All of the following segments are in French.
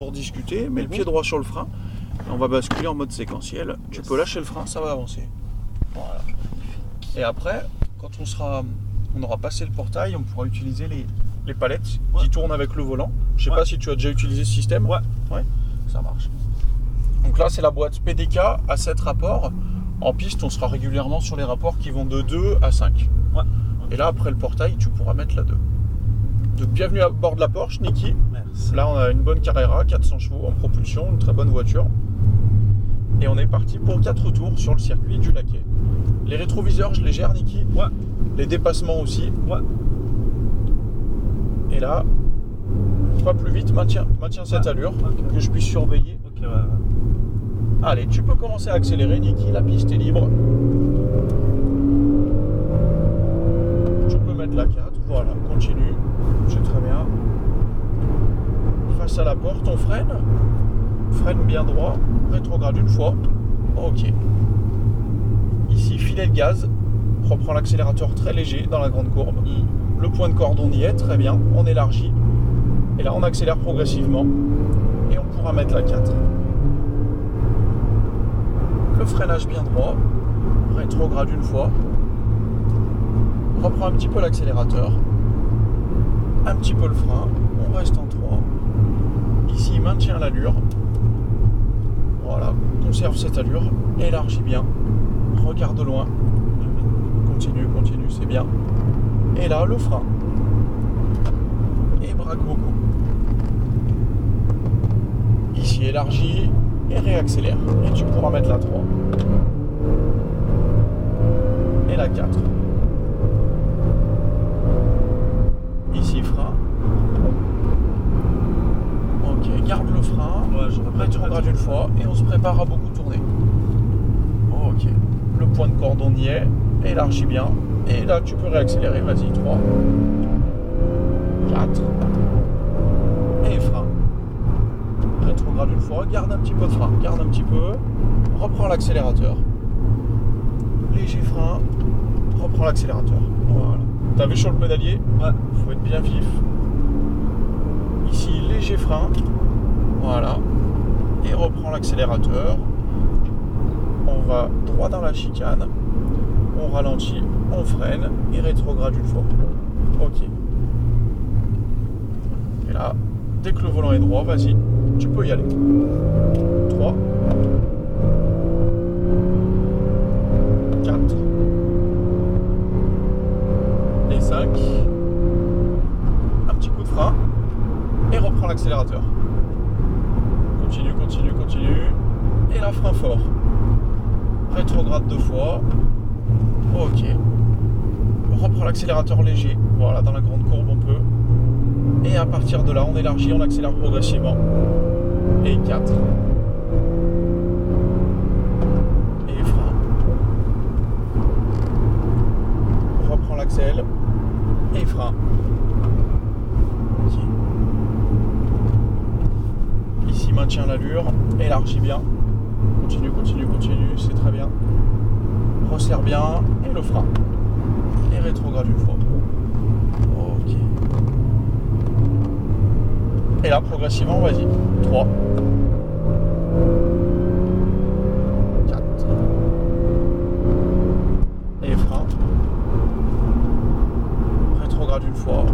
pour discuter, mets le pied droit sur le frein et on va basculer en mode séquentiel. Tu peux lâcher le frein, ça va avancer. Voilà. Et après, quand on aura passé le portail, on pourra utiliser les palettes qui tournent avec le volant. Je sais pas si tu as déjà utilisé ce système. Ouais, ça marche. Donc là, c'est la boîte PDK à 7 rapports. En piste, on sera régulièrement sur les rapports qui vont de 2 à 5. Et là, après le portail, tu pourras mettre la 2. Donc, bienvenue à bord de la Porsche, Niki. Merci. Là, on a une bonne Carrera, 400 chevaux en propulsion, une très bonne voiture. Et on est parti pour 4 tours sur le circuit du Laquais. Les rétroviseurs, je les gère, Niki. Les dépassements aussi. Et là, pas plus vite, maintiens cette allure, que je puisse surveiller. Allez, tu peux commencer à accélérer, Niki, la piste est libre. Tu peux mettre la 4, voilà, continue, c'est très bien. Face à la porte, on freine bien droit, rétrograde une fois, ok. Ici, filet de gaz, reprend l'accélérateur très léger dans la grande courbe. Le point de corde, on y est, très bien, on élargit. Et là, on accélère progressivement et on pourra mettre la 4. Le freinage bien droit, rétrograde une fois, reprend un petit peu l'accélérateur, un petit peu le frein, on reste en 3. Ici, maintient l'allure, voilà, conserve cette allure, élargit bien, regarde loin, continue, c'est bien. Et là, le frein, et braque beaucoup. Ici, élargit et réaccélère, et tu pourras mettre la 3. Et la 4. Ici, frein. Ok, garde le frein, rétrograde une fois et on se prépare à beaucoup tourner. Ok, le point de corde on y est, élargit bien. Et là tu peux réaccélérer, vas-y, 3, 4. Et frein. Rétrograde une fois, garde un petit peu de frein, garde un petit peu. Reprends l'accélérateur. Léger frein, reprends l'accélérateur. Voilà. T'as vu sur le pédalier ? Faut être bien vif. Ici, léger frein. Voilà. Et reprends l'accélérateur. On va droit dans la chicane. On ralentit, on freine et rétrograde une fois. Ok. Et là, dès que le volant est droit, vas-y, tu peux y aller. 3. 4. Et 5. Un petit coup de frein. Et reprends l'accélérateur. Continue. Et là, frein fort. Rétrograde 2 fois. Ok. Reprends l'accélérateur léger. Voilà, dans la grande courbe, on peut. Et à partir de là, on élargit, on accélère progressivement. Et 4. Et frein. Reprends l'accel. Et frein. Ok. Ici, maintient l'allure. Élargit bien. Continue, c'est très bien. Resserre bien. Et le frein. Et rétrograde une fois. Ok. Et là, progressivement, vas-y. 3. 4. Et frein. Rétrograde une fois.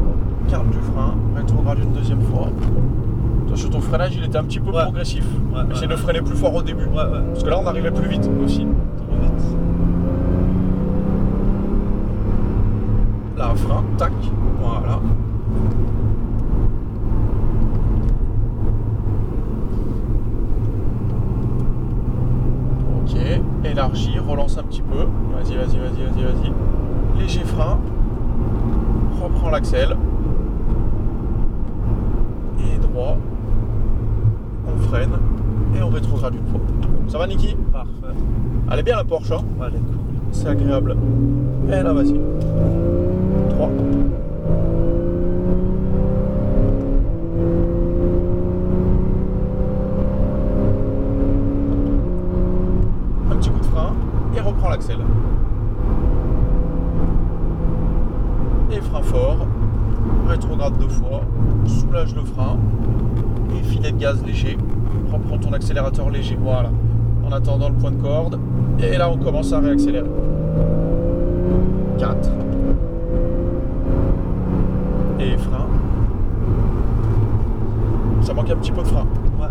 Garde du frein. Rétrograde une deuxième fois. Sur ton freinage, il était un petit peu progressif. Essaye de freiner plus fort au début. Parce que là, on arrivait plus vite aussi. Trop vite. Là, frein, tac. Voilà. Ok. Élargis, relance un petit peu. Vas-y. Léger frein. Reprends l'accel. Et droit. On freine et on rétrograde une fois. Ça va, Niki ? Parfait. Elle est bien la Porsche, hein ? Elle est cool. C'est agréable. Et là, vas-y. 3. Un petit coup de frein et reprends l'accel. Et frein fort. Rétrograde rétrograde 2 fois, soulage le frein et filet de gaz léger. Reprends ton accélérateur léger, voilà. En attendant le point de corde. Et là, on commence à réaccélérer. 4. Et frein. Ça manque un petit peu de frein. Ouais.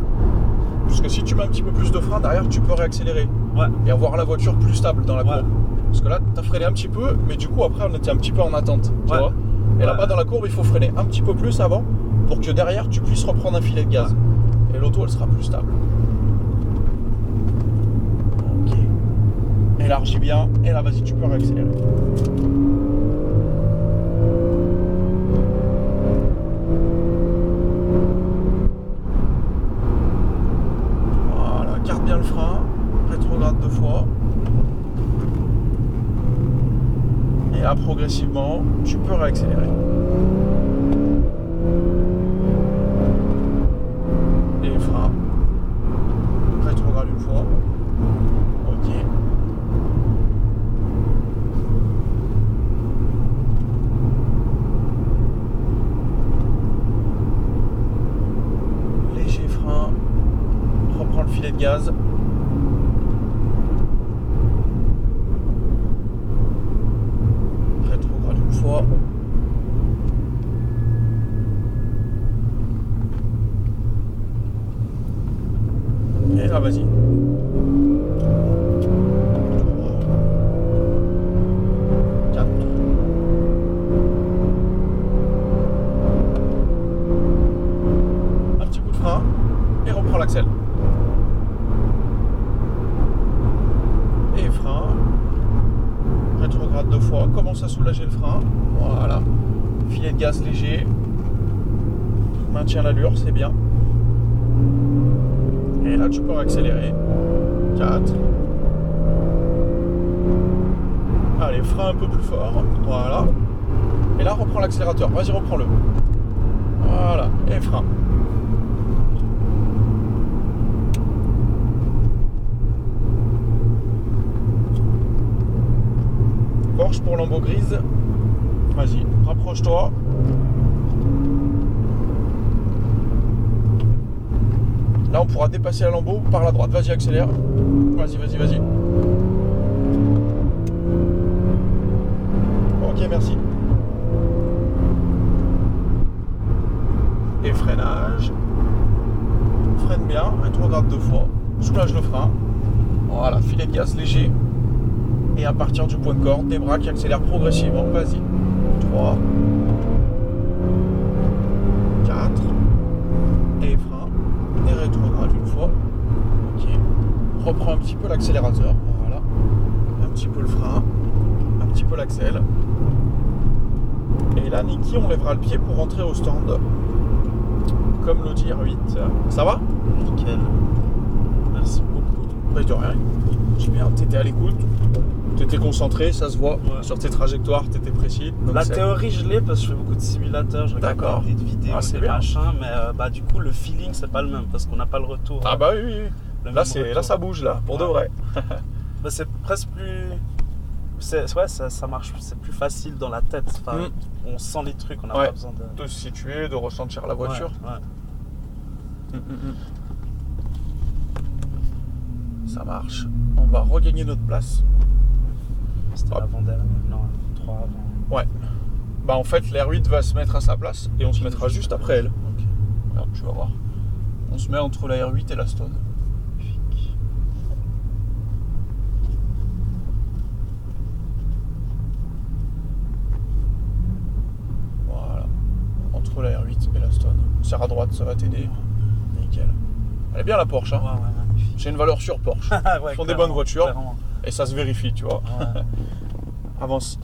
Parce que si tu mets un petit peu plus de frein, derrière, tu peux réaccélérer. Ouais. Et avoir la voiture plus stable dans la courbe. Ouais. Parce que là, tu as freiné un petit peu, mais du coup, après, on était un petit peu en attente. Tu Ouais. vois. Et là-bas, dans la courbe, il faut freiner un petit peu plus avant pour que derrière, tu puisses reprendre un filet de gaz. Ouais. Et l'auto, elle sera plus stable. Ok. Élargis bien. Et là, vas-y, tu peux réaccélérer. Voilà. Garde bien le frein. Rétrograde 2 fois. Et là, progressivement, tu peux réaccélérer. Et frein. Rétrograde une fois. Ok. Léger frein. Reprends le filet de gaz. Rétrograde une fois. Et là, vas-y. 4. Un petit coup de frein et reprends l'axel. Et frein. Rétrograde 2 fois. Commence à soulager le frein. Voilà. Filet de gaz léger. Maintiens l'allure, c'est bien. Et là, tu peux accélérer. 4. Allez, frein un peu plus fort. Voilà. Et là, reprends l'accélérateur. Vas-y, reprends-le. Voilà. Et frein. Porsche pour lambeau grise. Vas-y, rapproche-toi. Là, on pourra dépasser la lambeau par la droite. Vas-y, accélère. Vas-y, vas-y, vas-y. Ok, merci. Et freinage. Freine bien. Rétrograde 2 fois. Soulage le frein. Voilà, filet de gaz léger. Et à partir du point de corde, des bras qui accélèrent progressivement. Vas-y. 3. 4. Et frein. Et rétrograde une fois. Ok. Reprends un petit peu l'accélérateur. Voilà. Un petit peu le frein. Un petit peu l'accel. Et là, Niki, on lèvera le pied pour rentrer au stand. Comme l'Audi R8. Ça va? Nickel. Merci beaucoup. Bah, de rien. J'ai bien. T'étais à l'écoute. T'étais concentré, ça se voit. Ouais. Sur tes trajectoires, t'étais précis. Donc la théorie, je l'ai parce que je fais beaucoup de simulateurs. Je regarde des vidéos, des machins. Mais du coup, le feeling, c'est pas le même parce qu'on n'a pas le retour. Ah bah oui, oui. Là, ça bouge, là, pour de vrai. Bah, c'est presque plus... Ouais, ça marche, c'est plus facile dans la tête. Enfin, on sent les trucs, on n'a pas besoin de se situer, de ressentir la voiture. Ouais. Ça marche. On va regagner notre place. C'était l'avant-dernier, non, 3 avant. Ouais. Bah en fait, l'R8 va se mettre à sa place et on se mettra juste après elle. Okay. Regarde, tu vas voir. On se met entre la R8 et la Stone. Voilà. Entre la R8 et la Stone. Serre à droite, ça va t'aider. Nickel. Elle est bien la Porsche, hein. Ouais, magnifique. J'ai une valeur sur Porsche. Ouais, ils font des bonnes voitures. Clairement. Et ça se vérifie, tu vois. Ouais. Avance.